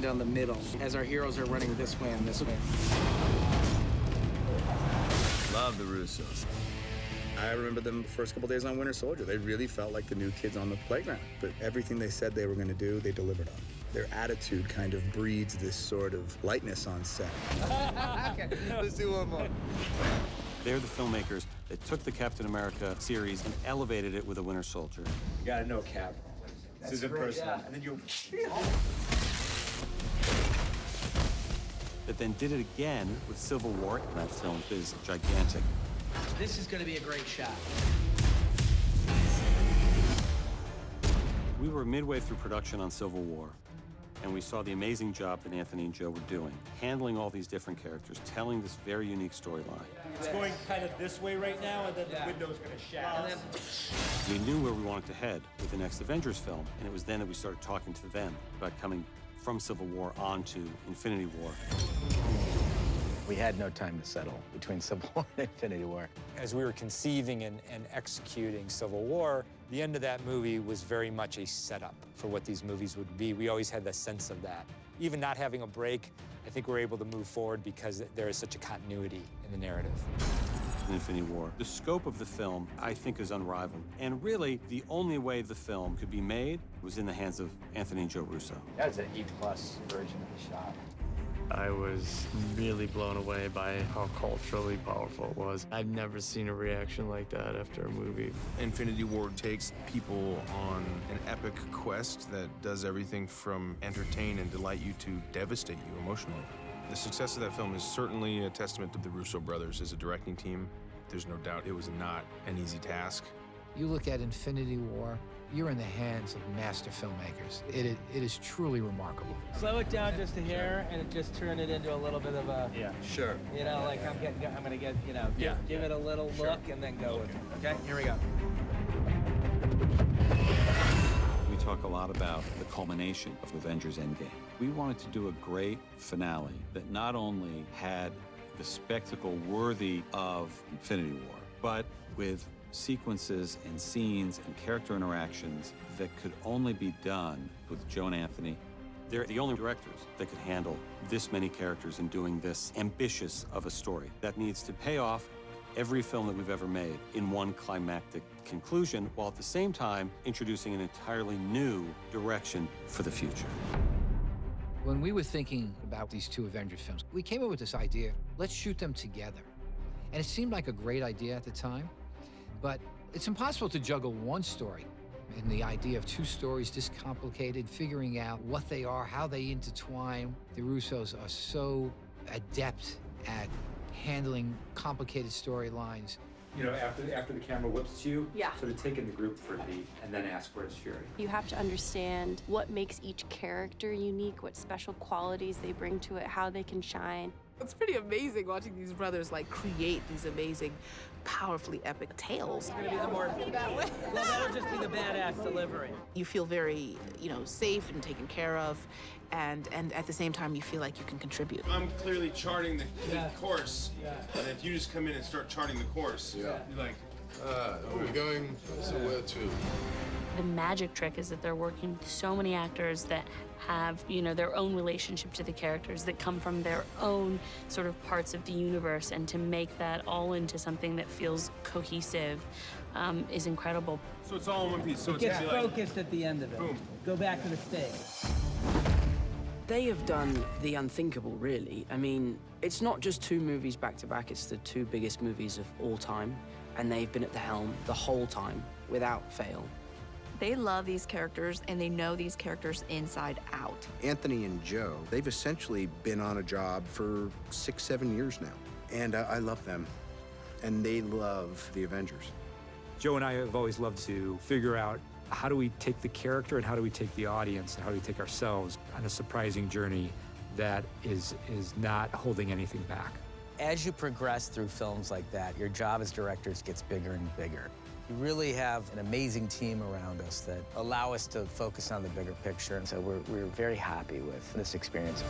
running down the middle as our heroes are running this way and this way. Love the Russos. I remember them the first couple days on Winter Soldier. They really felt like the new kids on the playground. But everything they said they were going to do, they delivered on. Their attitude kind of breeds this sort of lightness on set. Okay, let's do one more. They're the filmmakers that took the Captain America series and elevated it with a Winter Soldier. You gotta know, Cap. This isn't personal. Yeah. And then you... That then did it again with Civil War, and that film is gigantic. This is going to be a great shot. We were midway through production on Civil War, and we saw the amazing job that Anthony and Joe were doing, handling all these different characters, telling this very unique storyline. It's going kind of this way right now, and then the window's gonna shatter. We knew where we wanted to head with the next Avengers film, and it was then that we started talking to them about coming from Civil War onto Infinity War. We had no time to settle between Civil War and Infinity War. As we were conceiving and executing Civil War, the end of that movie was very much a setup for what these movies would be. We always had the sense of that. Even not having a break, I think we're able to move forward because there is such a continuity in the narrative. Infinity War. The scope of the film, I think, is unrivaled. And really, the only way the film could be made was in the hands of Anthony and Joe Russo. That's an E+ version of the shot. I was really blown away by how culturally powerful it was. I've never seen a reaction like that after a movie. Infinity War takes people on an epic quest that does everything from entertain and delight you to devastate you emotionally. The success of that film is certainly a testament to the Russo brothers as a directing team. There's no doubt it was not an easy task. You look at Infinity War, you're in the hands of master filmmakers. It is truly remarkable. Slow it down just a hair and just turn it into a little bit of a... Yeah, sure. You know, like I'm gonna get, you know, give it a little look and then go with it. Okay, here we go. We talk a lot about the culmination of Avengers Endgame. We wanted to do a great finale that not only had the spectacle worthy of Infinity War, but with sequences and scenes and character interactions that could only be done with Joe and Anthony. They're the only directors that could handle this many characters and doing this ambitious of a story that needs to pay off every film that we've ever made in one climactic conclusion, while at the same time introducing an entirely new direction for the future. When we were thinking about these two Avengers films, we came up with this idea, let's shoot them together. And it seemed like a great idea at the time, but it's impossible to juggle one story. And the idea of two stories this complicated, figuring out what they are, how they intertwine. The Russos are so adept at handling complicated storylines. You know, after the camera whips to you, Yeah. sort of take in the group for a beat and then ask where's Fury. You have to understand what makes each character unique, what special qualities they bring to it, how they can shine. It's pretty amazing watching these brothers like create these amazing, powerfully epic tales. It's gonna be the more that way. Well, that'll just be the badass delivery. You feel very, safe and taken care of, and at the same time you feel like you can contribute. I'm clearly charting the course, and if you just come in and start charting the course, you're like, we're going somewhere too. The magic trick is that they're working with so many actors that have, their own relationship to the characters, that come from their own sort of parts of the universe, and to make that all into something that feels cohesive is incredible. So it's all in one piece. So It gets focused at the end of it. Boom. Go back to the stage. They have done the unthinkable, really. I mean, it's not just two movies back to back, it's the two biggest movies of all time, and they've been at the helm the whole time, without fail. They love these characters, and they know these characters inside out. Anthony and Joe, they've essentially been on a job for 6-7 years now. And I love them, and they love the Avengers. Joe and I have always loved to figure out how do we take the character and how do we take the audience and how do we take ourselves on a surprising journey that is not holding anything back. As you progress through films like that, your job as directors gets bigger and bigger. We really have an amazing team around us that allow us to focus on the bigger picture, and so we're very happy with this experience.